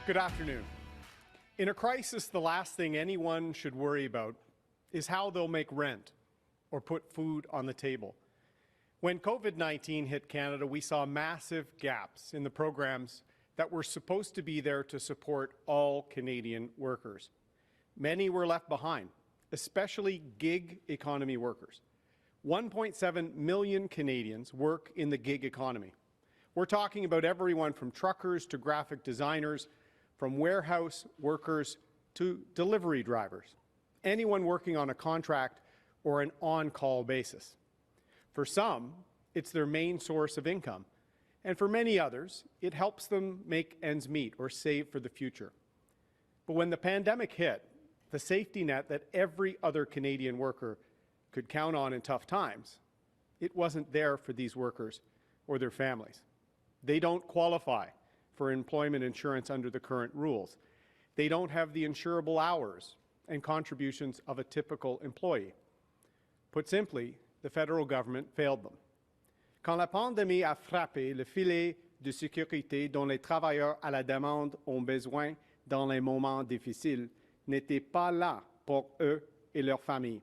Good afternoon. In a crisis, the last thing anyone should worry about is how they'll make rent or put food on the table. When COVID-19 hit Canada, we saw massive gaps in the programs that were supposed to be there to support all Canadian workers. Many were left behind, especially gig economy workers. 1.7 million Canadians work in the gig economy. We're talking about everyone from truckers to graphic designers, from warehouse workers to delivery drivers, anyone working on a contract or an on-call basis. For some, it's their main source of income, and for many others, it helps them make ends meet or save for the future. But when the pandemic hit, the safety net that every other Canadian worker could count on in tough times, it wasn't there for these workers or their families. They don't qualify for employment insurance under the current rules. They don't have the insurable hours and contributions of a typical employee. Put simply, the federal government failed them. Quand la pandémie a frappé, le filet de sécurité dont les travailleurs à la demande ont besoin dans les moments difficiles n'était pas là pour eux et leurs familles.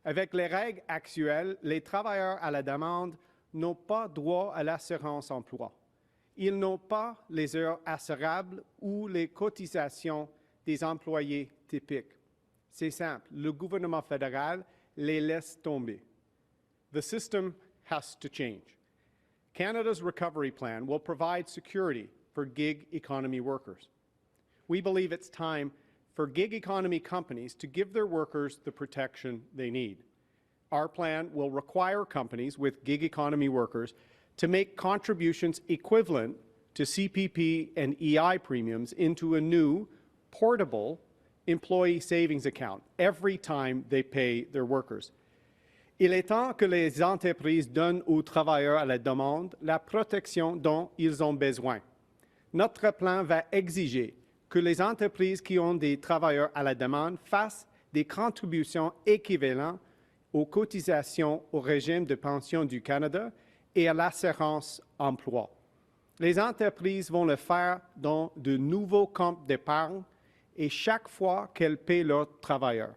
Avec les règles actuelles, les travailleurs à la demande n'ont pas droit à l'assurance emploi. Ils n'ont pas les heures assurables ou les cotisations des employés typiques. C'est simple, le gouvernement fédéral les laisse tomber. The system has to change. Canada's recovery plan will provide security for gig economy workers. We believe it's time for gig economy companies to give their workers the protection they need. Our plan will require companies with gig economy workers to make contributions equivalent to CPP and EI premiums into a new, portable employee savings account every time they pay their workers. Il est temps que les entreprises donnent aux travailleurs à la demande la protection dont ils ont besoin. Notre plan va exiger que les entreprises qui ont des travailleurs à la demande fassent des contributions équivalentes aux cotisations au régime de pension du Canada et à l'assurance emploi. Les entreprises vont le faire dans de nouveaux comptes d'épargne et chaque fois qu'elles paient leurs travailleurs.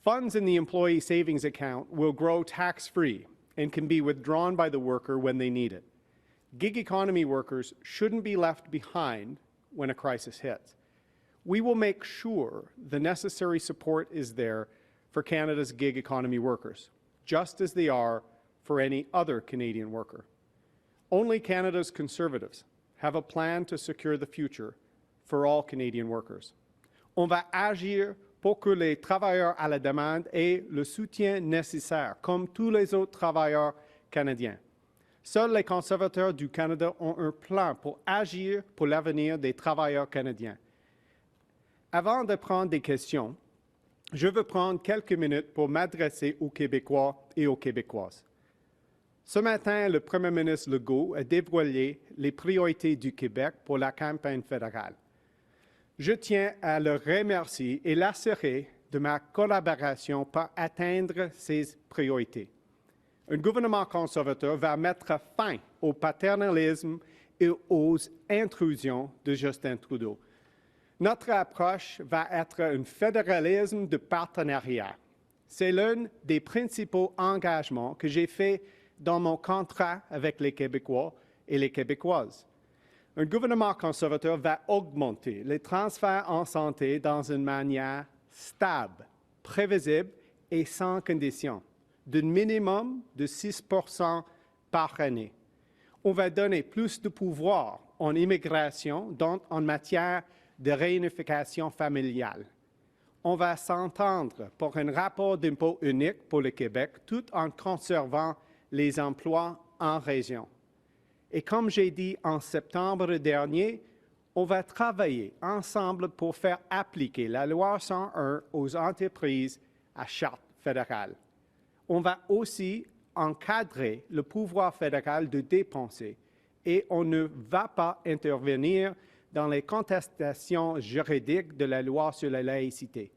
Funds in the employee savings account will grow tax-free and can be withdrawn by the worker when they need it. Gig economy workers shouldn't be left behind when a crisis hits. We will make sure the necessary support is there for Canada's gig economy workers, just as they are for any other Canadian worker. Only Canada's Conservatives have a plan to secure the future for all Canadian workers. On va agir pour que les travailleurs à la demande aient le soutien nécessaire, comme tous les autres travailleurs canadiens. Seuls les conservateurs du Canada ont un plan pour agir pour l'avenir des travailleurs canadiens. Avant de prendre des questions, je veux prendre quelques minutes pour m'adresser aux Québécois et aux Québécoises. Ce matin, le Premier ministre Legault a dévoilé les priorités du Québec pour la campagne fédérale. Je tiens à le remercier et l'assurer de ma collaboration pour atteindre ces priorités. Un gouvernement conservateur va mettre fin au paternalisme et aux intrusions de Justin Trudeau. Notre approche va être un fédéralisme de partenariat. C'est l'un des principaux engagements que j'ai fait dans mon contrat avec les Québécois et les Québécoises. Un gouvernement conservateur va augmenter les transferts en santé dans une manière stable, prévisible et sans condition, d'un minimum de 6 % par année. On va donner plus de pouvoir en immigration, donc en matière de réunification familiale. On va s'entendre pour un rapport d'impôt unique pour le Québec tout en conservant les emplois en région. Et comme j'ai dit en septembre dernier, on va travailler ensemble pour faire appliquer la loi 101 aux entreprises à charte fédérale. On va aussi encadrer le pouvoir fédéral de dépenser et on ne va pas intervenir dans les contestations juridiques de la loi sur la laïcité.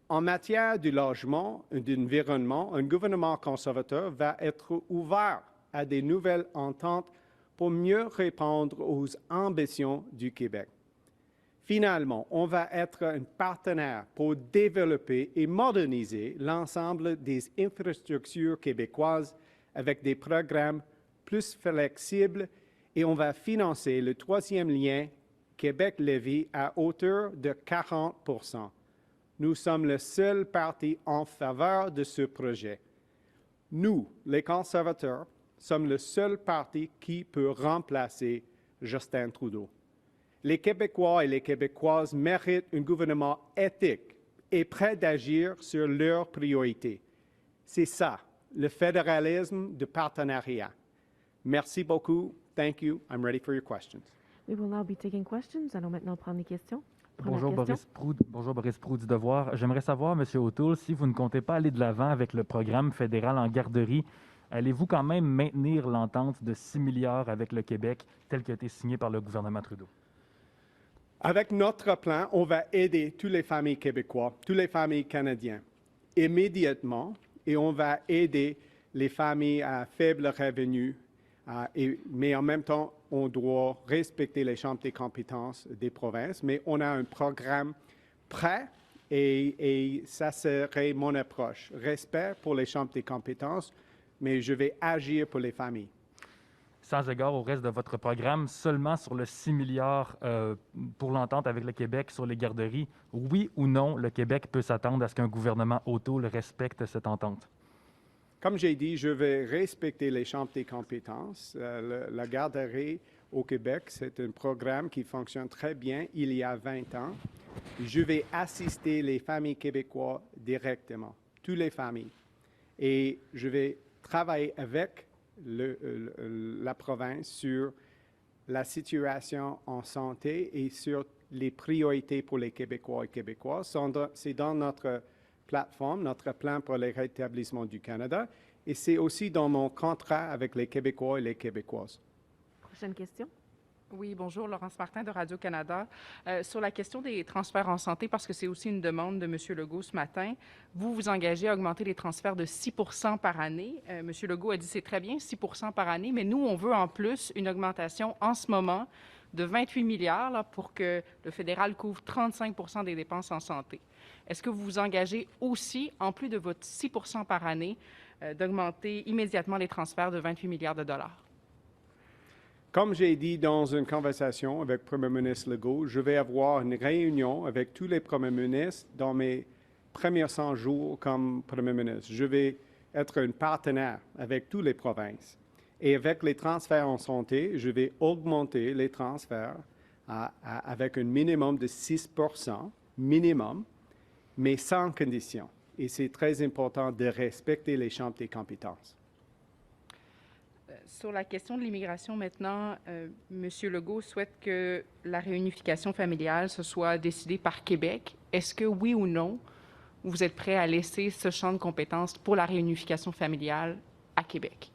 En matière du logement et de l'environnement, un gouvernement conservateur va être ouvert à des nouvelles ententes pour mieux répondre aux ambitions du Québec. Finalement, on va être un partenaire pour développer et moderniser l'ensemble des infrastructures québécoises avec des programmes plus flexibles et on va financer le troisième lien Québec-Lévis à hauteur de 40%. Nous sommes le seul parti en faveur de ce projet. Nous, les conservateurs, sommes le seul parti qui peut remplacer Justin Trudeau. Les Québécois et les Québécoises méritent un gouvernement éthique et prêt d'agir sur leurs priorités. C'est ça, le fédéralisme de partenariat. Merci beaucoup. Thank you. I'm ready for your questions. We will now be taking questions. Allons maintenant prendre les questions. Bonjour Boris Proulx du Devoir. J'aimerais savoir, M. O'Toole, si vous ne comptez pas aller de l'avant avec le programme fédéral en garderie, allez-vous quand même maintenir l'entente de 6 milliards avec le Québec tel qu'a été signé par le gouvernement Trudeau? Avec notre plan, on va aider toutes les familles québécoises, toutes les familles canadiennes immédiatement et on va aider les familles à faible revenu, mais en même temps, on doit respecter les chambres des compétences des provinces, mais on a un programme prêt et ça serait mon approche. Respect pour les chambres des compétences, mais je vais agir pour les familles. Sans égard au reste de votre programme, seulement sur le 6 milliards pour l'entente avec le Québec sur les garderies, oui ou non, le Québec peut s'attendre à ce qu'un gouvernement O'Toole respecte cette entente? Comme j'ai dit, je vais respecter les chambres des compétences. La garderie au Québec, c'est un programme qui fonctionne très bien il y a 20 ans. Je vais assister les familles québécoises directement, toutes les familles. Et je vais travailler avec la province sur la situation en santé et sur les priorités pour les Québécois et Québécoises. C'est dans notre plateforme, notre plan pour le rétablissement du Canada, et c'est aussi dans mon contrat avec les Québécois et les Québécoises. Prochaine question. Oui, bonjour, Laurence Martin de Radio-Canada. Sur la question des transferts en santé, parce que c'est aussi une demande de M. Legault ce matin, vous vous engagez à augmenter les transferts de 6 % par année. M. Legault a dit c'est très bien, 6 % par année, mais nous, on veut en plus une augmentation en ce moment de 28 milliards là, pour que le fédéral couvre 35 % des dépenses en santé. Est-ce que vous vous engagez aussi, en plus de votre 6 % par année, d'augmenter immédiatement les transferts de 28 milliards de dollars? Comme j'ai dit dans une conversation avec le Premier ministre Legault, je vais avoir une réunion avec tous les premiers ministres dans mes premiers 100 jours comme Premier ministre. Je vais être un partenaire avec toutes les provinces. Et avec les transferts en santé, je vais augmenter les transferts avec un minimum de 6 % minimum, mais sans condition. Et c'est très important de respecter les chambres des compétences. Sur la question de l'immigration maintenant, M. Legault souhaite que la réunification familiale se soit décidée par Québec. Est-ce que oui ou non, vous êtes prêt à laisser ce champ de compétences pour la réunification familiale à Québec?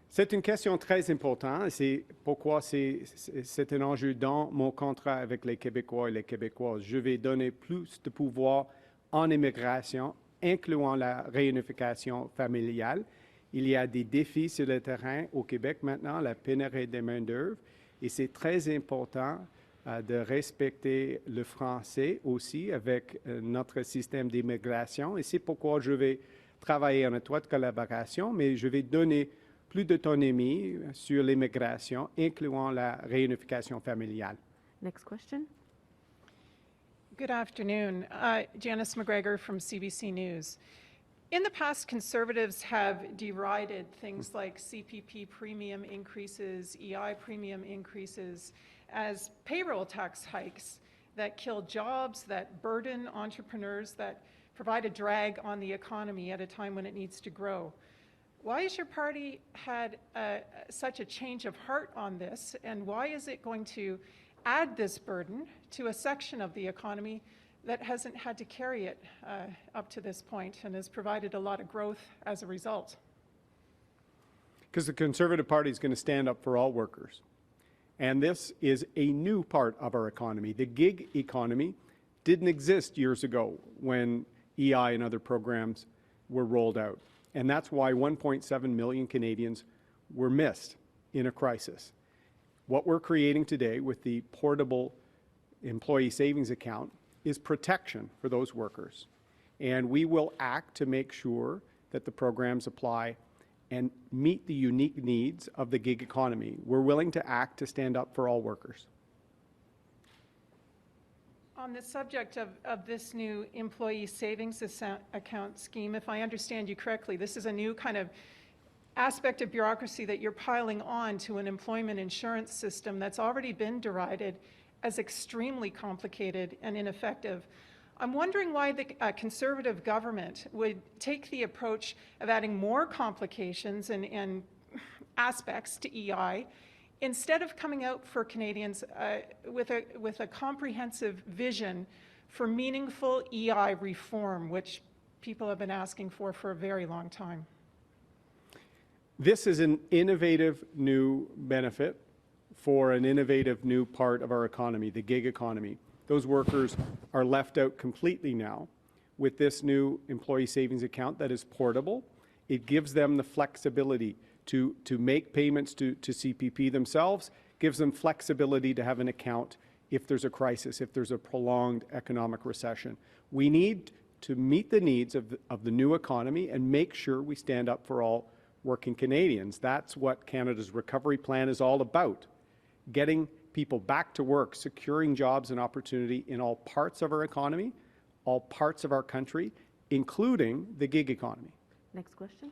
C'est une question très importante. C'est pourquoi c'est un enjeu dans mon contrat avec les Québécois et les Québécoises. Je vais donner plus de pouvoir en immigration, incluant la réunification familiale. Il y a des défis sur le terrain au Québec maintenant, la pénurie des main-d'œuvre, et c'est très important de respecter le français aussi avec notre système d'immigration. Et c'est pourquoi je vais travailler en étroite collaboration, mais je vais donner plus d'autonomie sur l'immigration, incluant la réunification familiale. Next question. Good afternoon. Janice McGregor from CBC News. In the past, Conservatives have derided things like CPP premium increases, EI premium increases as payroll tax hikes that kill jobs, that burden entrepreneurs, that provide a drag on the economy at a time when it needs to grow. Why has your party had such a change of heart on this, and why is it going to add this burden to a section of the economy that hasn't had to carry it up to this point and has provided a lot of growth as a result? Because the Conservative Party is going to stand up for all workers. And this is a new part of our economy. The gig economy didn't exist years ago when EI and other programs were rolled out. And that's why 1.7 million Canadians were missed in a crisis. What we're creating today with the portable employee savings account is protection for those workers. And we will act to make sure that the programs apply and meet the unique needs of the gig economy. We're willing to act to stand up for all workers. On the subject of this new employee savings account scheme, if I understand you correctly, this is a new kind of aspect of bureaucracy that you're piling on to an employment insurance system that's already been derided as extremely complicated and ineffective. I'm wondering why the Conservative government would take the approach of adding more complications and aspects to EI instead of coming out for Canadians with a comprehensive vision for meaningful EI reform, which people have been asking for a very long time. This is an innovative new benefit for an innovative new part of our economy, the gig economy. Those workers are left out completely now with this new employee savings account that is portable. It gives them the flexibility to make payments to CPP themselves, gives them flexibility to have an account if there's a crisis, if there's a prolonged economic recession. We need to meet the needs of the new economy and make sure we stand up for all working Canadians. That's what Canada's recovery plan is all about. Getting people back to work, securing jobs and opportunity in all parts of our economy, all parts of our country, including the gig economy. Next question.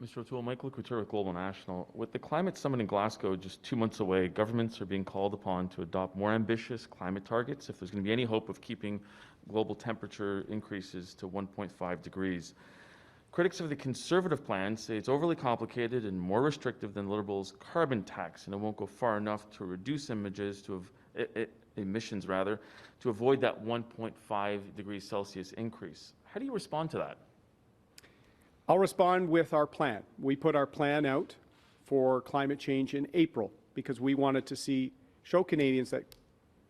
Mr. O'Toole, Michael Couture with Global National. With the climate summit in Glasgow just 2 months away, governments are being called upon to adopt more ambitious climate targets if there's going to be any hope of keeping global temperature increases to 1.5 degrees. Critics of the Conservative plan say it's overly complicated and more restrictive than Liberals' carbon tax, and it won't go far enough to reduce emissions to avoid that 1.5 degrees Celsius increase. How do you respond to that? I'll respond with our plan. We put our plan out for climate change in April because we wanted to show Canadians that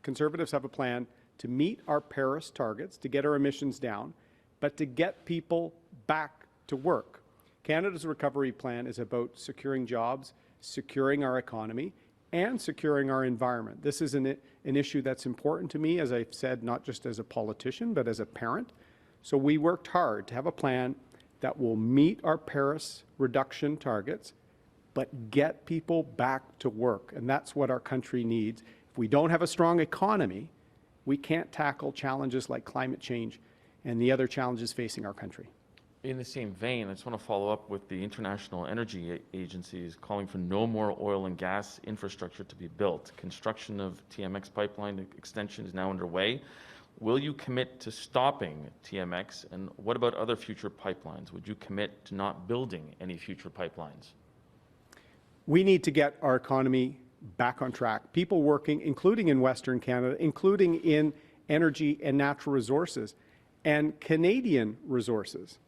Conservatives have a plan to meet our Paris targets, to get our emissions down, but to get people back to work. Canada's recovery plan is about securing jobs, securing our economy, and securing our environment. This is an issue that's important to me, as I've said, not just as a politician, but as a parent. So we worked hard to have a plan that will meet our Paris reduction targets, but get people back to work. And that's what our country needs. If we don't have a strong economy, we can't tackle challenges like climate change and the other challenges facing our country. In the same vein, I just want to follow up with the International Energy Agency is calling for no more oil and gas infrastructure to be built. Construction of TMX pipeline extension is now underway. Will you commit to stopping TMX, and what about other future pipelines? Would you commit to not building any future pipelines? We need to get our economy back on track. People working, including in Western Canada, including in energy and natural resources, and Canadian resources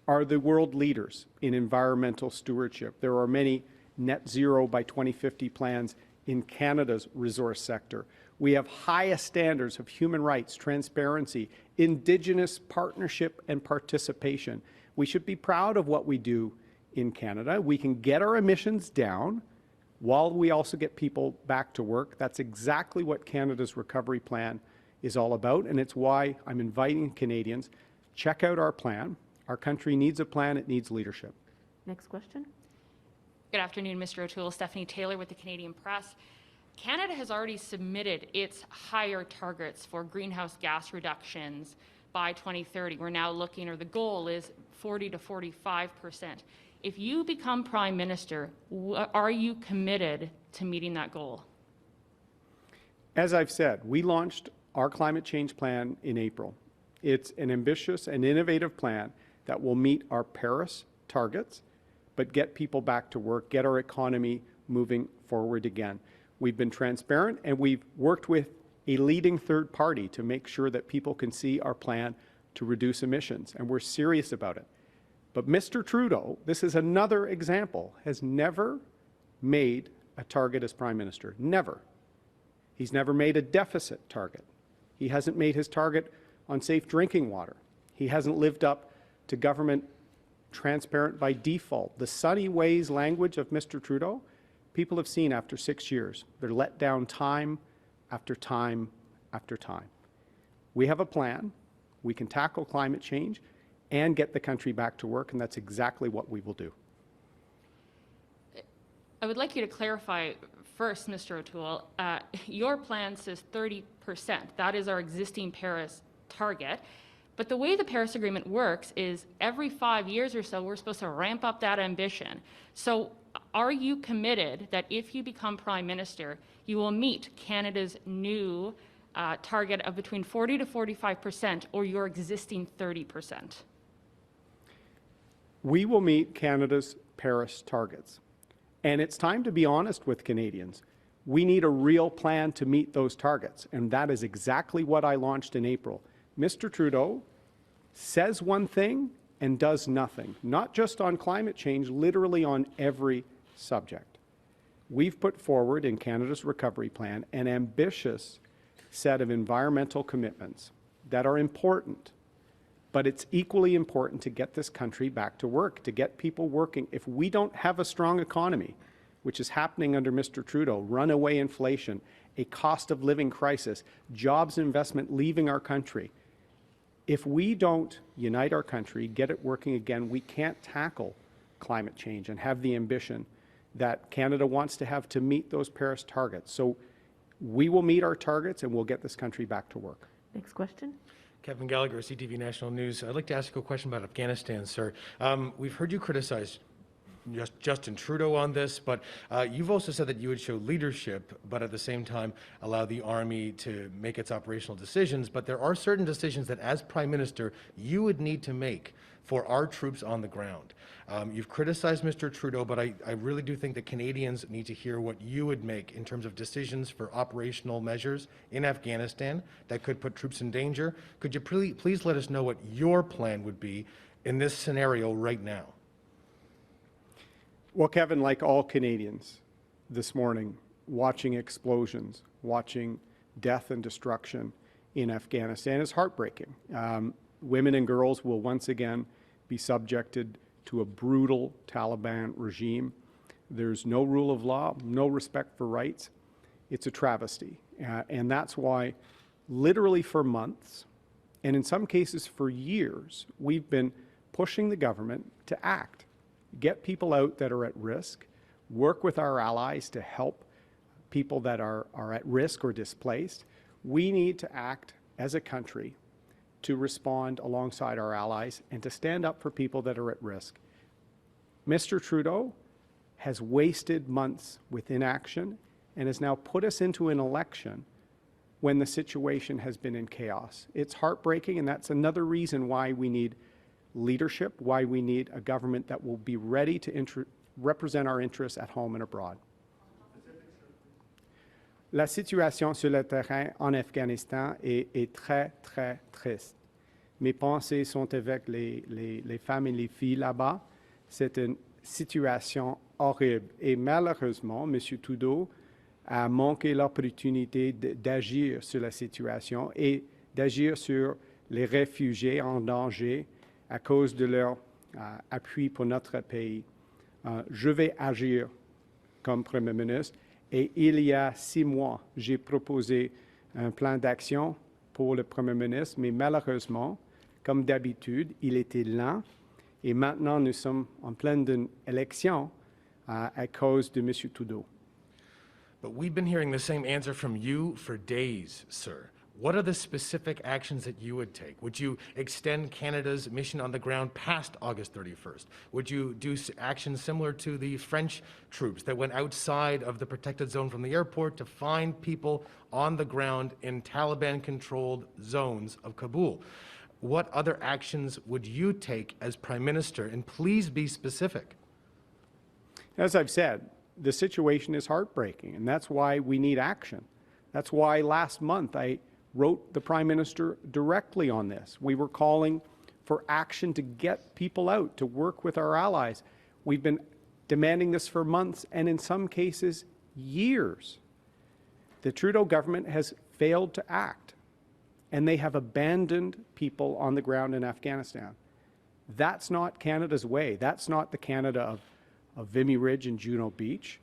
are the world leaders in environmental stewardship. There are many net zero by 2050 plans in Canada's resource sector. We have highest standards of human rights, transparency, Indigenous partnership and participation. We should be proud of what we do in Canada. We can get our emissions down while we also get people back to work. That's exactly what Canada's recovery plan is all about, and it's why I'm inviting Canadians, check out our plan. Our country needs a plan, it needs leadership. Next question. Good afternoon, Mr. O'Toole. Stephanie Taylor with the Canadian Press. Canada has already submitted its higher targets for greenhouse gas reductions by 2030. We're now looking, or the goal is 40 to 45%. If you become Prime Minister, are you committed to meeting that goal? As I've said, we launched our climate change plan in April. It's an ambitious and innovative plan that will meet our Paris targets, but get people back to work, get our economy moving forward again. We've been transparent, and we've worked with a leading third party to make sure that people can see our plan to reduce emissions, and we're serious about it. But Mr. Trudeau, this is another example, has never made a target as Prime Minister. Never. He's never made a deficit target. He hasn't made his target on safe drinking water. He hasn't lived up to government transparent by default. The sunny ways language of Mr. Trudeau, people have seen after 6 years. They're let down time after time after time. We have a plan. We can tackle climate change and get the country back to work, and that's exactly what we will do. I would like you to clarify first, Mr. O'Toole. Your plan says 30%. That is our existing Paris target. But the way the Paris Agreement works is every 5 years or so, we're supposed to ramp up that ambition. So are you committed that if you become Prime Minister, you will meet Canada's new target of between 40 to 45% or your existing 30%? We will meet Canada's Paris targets. And it's time to be honest with Canadians. We need a real plan to meet those targets. And that is exactly what I launched in April. Mr. Trudeau says one thing and does nothing, not just on climate change, literally on every subject. We've put forward in Canada's recovery plan an ambitious set of environmental commitments that are important, but it's equally important to get this country back to work, to get people working. If we don't have a strong economy, which is happening under Mr. Trudeau, runaway inflation, a cost of living crisis, jobs and investment leaving our country, if we don't unite our country, get it working again, we can't tackle climate change and have the ambition that Canada wants to have to meet those Paris targets. So we will meet our targets and we'll get this country back to work. Next question. Kevin Gallagher, CTV National News. I'd like to ask you a question about Afghanistan, sir. We've heard you criticize Justin Trudeau on this, but you've also said that you would show leadership, but at the same time allow the Army to make its operational decisions. But there are certain decisions that, as Prime Minister, you would need to make for our troops on the ground. You've criticized Mr. Trudeau, but I really do think that Canadians need to hear what you would make in terms of decisions for operational measures in Afghanistan that could put troops in danger. Could you please let us know what your plan would be in this scenario right now? Well, Kevin, like all Canadians this morning, watching explosions, watching death and destruction in Afghanistan is heartbreaking. Women and girls will once again be subjected to a brutal Taliban regime. There's no rule of law, no respect for rights. It's a travesty. And that's why literally for months, and in some cases for years, we've been pushing the government to act. Get people out that are at risk, work with our allies to help people that are at risk or displaced. We need to act as a country to respond alongside our allies and to stand up for people that are at risk. Mr. Trudeau has wasted months with inaction and has now put us into an election when the situation has been in chaos. It's heartbreaking, and that's another reason why we need leadership, why we need a government that will be ready to represent our interests at home and abroad. La situation sur le terrain en Afghanistan est très, très triste. Mes pensées sont avec les femmes et les filles là-bas. C'est une situation horrible. Et malheureusement, M. Trudeau a manqué l'opportunité d'agir sur la situation et d'agir sur les réfugiés en danger à cause de leur appui pour notre pays. Je vais agir comme Premier ministre. Et il y a 6 mois, j'ai proposé un plan d'action pour le Premier ministre, mais malheureusement, comme d'habitude, il était lent. Et maintenant, nous sommes en pleine élection à cause de M. Trudeau. But we've been hearing the same answer from you for days, sir. What are the specific actions that you would take? Would you extend Canada's mission on the ground past August 31st? Would you do actions similar to the French troops that went outside of the protected zone from the airport to find people on the ground in Taliban-controlled zones of Kabul? What other actions would you take as Prime Minister? And please be specific. As I've said, the situation is heartbreaking, and that's why we need action. That's why last month I wrote the Prime Minister directly on this. We were calling for action to get people out, to work with our allies. We've been demanding this for months, and in some cases, years. The Trudeau government has failed to act, and they have abandoned people on the ground in Afghanistan. That's not Canada's way. That's not the Canada of Vimy Ridge and Juno Beach.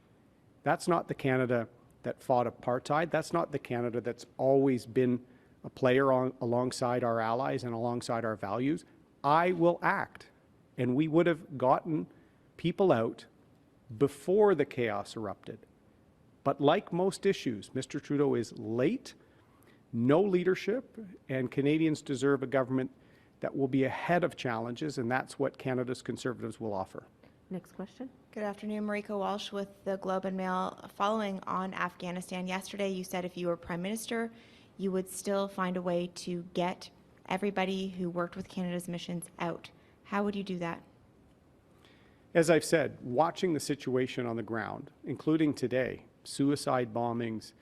That's not the Canada that fought apartheid. That's not the Canada that's always been a player alongside our allies and alongside our values. I will act. And we would have gotten people out before the chaos erupted. But like most issues, Mr. Trudeau is late, no leadership, and Canadians deserve a government that will be ahead of challenges, and that's what Canada's Conservatives will offer. Next question. Good afternoon, Marika Walsh with the Globe and Mail. Following on Afghanistan, yesterday you said if you were Prime Minister, you would still find a way to get everybody who worked with Canada's missions out. How would you do that? As I've said, watching the situation on the ground, including today, suicide bombings,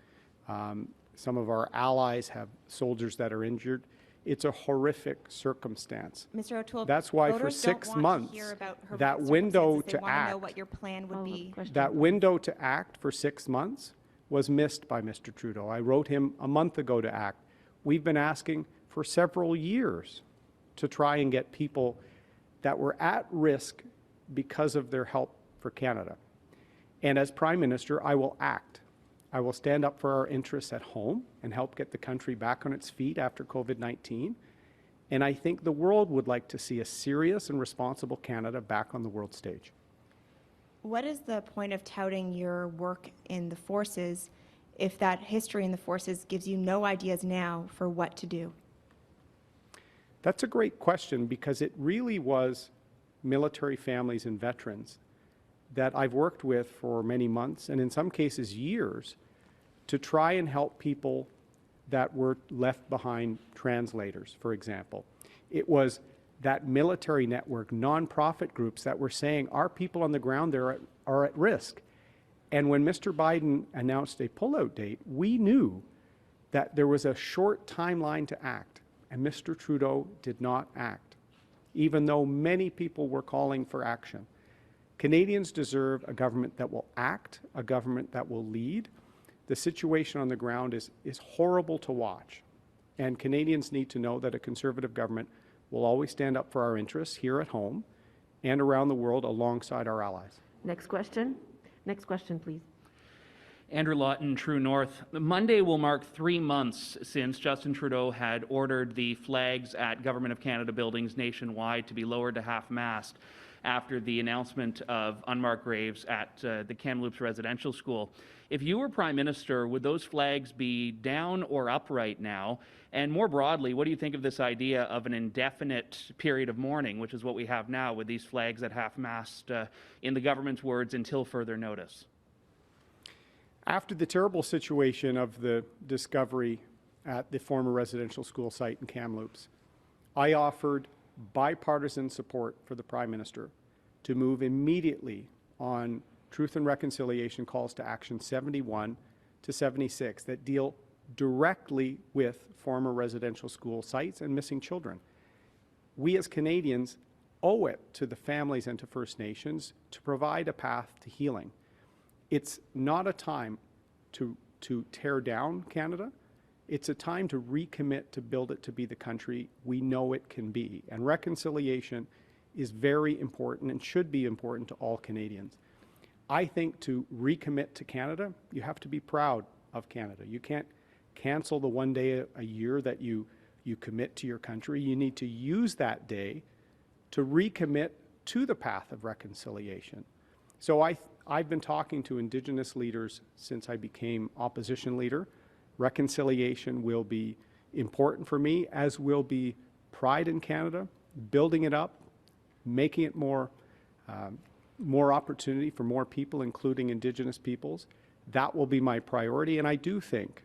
some of our allies have soldiers that are injured. It's a horrific circumstance. Mr. O'Toole, that's why for voters 6 don't want months, to hear about horrific that window circumstances. They to want to know act, what your plan would be. that window to act for 6 months was missed by Mr. Trudeau. I wrote him a month ago to act. We've been asking for several years to try and get people that were at risk because of their help for Canada. And as Prime Minister, I will act. I will stand up for our interests at home and help get the country back on its feet after COVID-19. And I think the world would like to see a serious and responsible Canada back on the world stage. What is the point of touting your work in the forces if that history in the forces gives you no ideas now for what to do? That's a great question, because it really was military families and veterans that I've worked with for many months, and in some cases years, to try and help people that were left behind, translators, for example. It was that military network, nonprofit groups that were saying our people on the ground there are at risk. And when Mr. Biden announced a pullout date, we knew that there was a short timeline to act, and Mr. Trudeau did not act, even though many people were calling for action. Canadians deserve a government that will act, a government that will lead. The situation on the ground is horrible to watch, and Canadians need to know that a Conservative government will always stand up for our interests here at home and around the world alongside our allies. Next question. Next question, please. Andrew Lawton, True North. Monday will mark 3 months since Justin Trudeau had ordered the flags at Government of Canada buildings nationwide to be lowered to half-mast after the announcement of unmarked graves at the Kamloops Residential School. If you were Prime Minister, would those flags be down or upright now? And more broadly, what do you think of this idea of an indefinite period of mourning, which is what we have now with these flags at half-mast, in the government's words, until further notice? After the terrible situation of the discovery at the former residential school site in Kamloops, I offered bipartisan support for the Prime Minister to move immediately on Truth and Reconciliation calls to action 71 to 76 that deal directly with former residential school sites and missing children. We as Canadians owe it to the families and to First Nations to provide a path to healing. It's not a time to tear down Canada. It's a time to recommit to build it to be the country we know it can be. And reconciliation is very important and should be important to all Canadians. I think to recommit to Canada, you have to be proud of Canada. You can't cancel the one day a year that you commit to your country. You need to use that day to recommit to the path of reconciliation. So I've been talking to Indigenous leaders since I became opposition leader. Reconciliation will be important for me, as will be pride in Canada, building it up, making it more opportunity for more people, including Indigenous peoples. That will be my priority, and I do think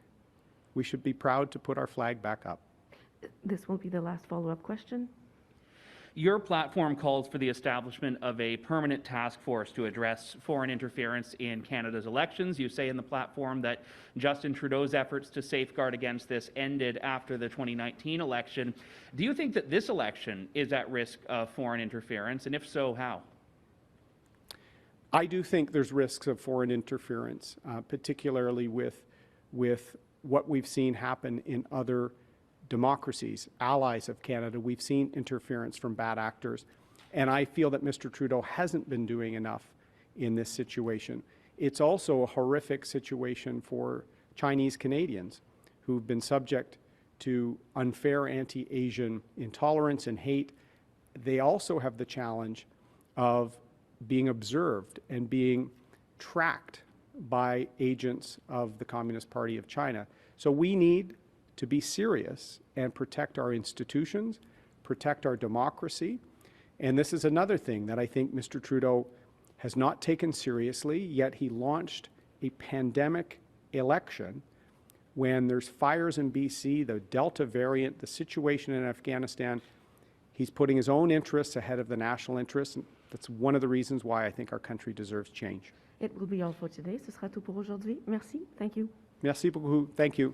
we should be proud to put our flag back up. This will be the last follow-up question. Your platform calls for the establishment of a permanent task force to address foreign interference in Canada's elections. You say in the platform that Justin Trudeau's efforts to safeguard against this ended after the 2019 election. Do you think that this election is at risk of foreign interference, and if so, how? I do think there's risks of foreign interference, particularly with what we've seen happen in other democracies, allies of Canada. We've seen interference from bad actors, and I feel that Mr. Trudeau hasn't been doing enough in this situation. it's also a horrific situation for Chinese Canadians who've been subject to unfair anti-Asian intolerance and hate. They also have the challenge of being observed and being tracked by agents of the Communist Party of China. So we need to be serious and protect our institutions, protect our democracy. And this is another thing that I think Mr. Trudeau has not taken seriously, yet he launched a pandemic election when there's fires in BC, the Delta variant, the situation in Afghanistan. He's putting his own interests ahead of the national interests. And that's one of the reasons why I think our country deserves change. It will be all for today. Ce sera tout pour aujourd'hui. Merci. Thank you. Merci beaucoup. Thank you.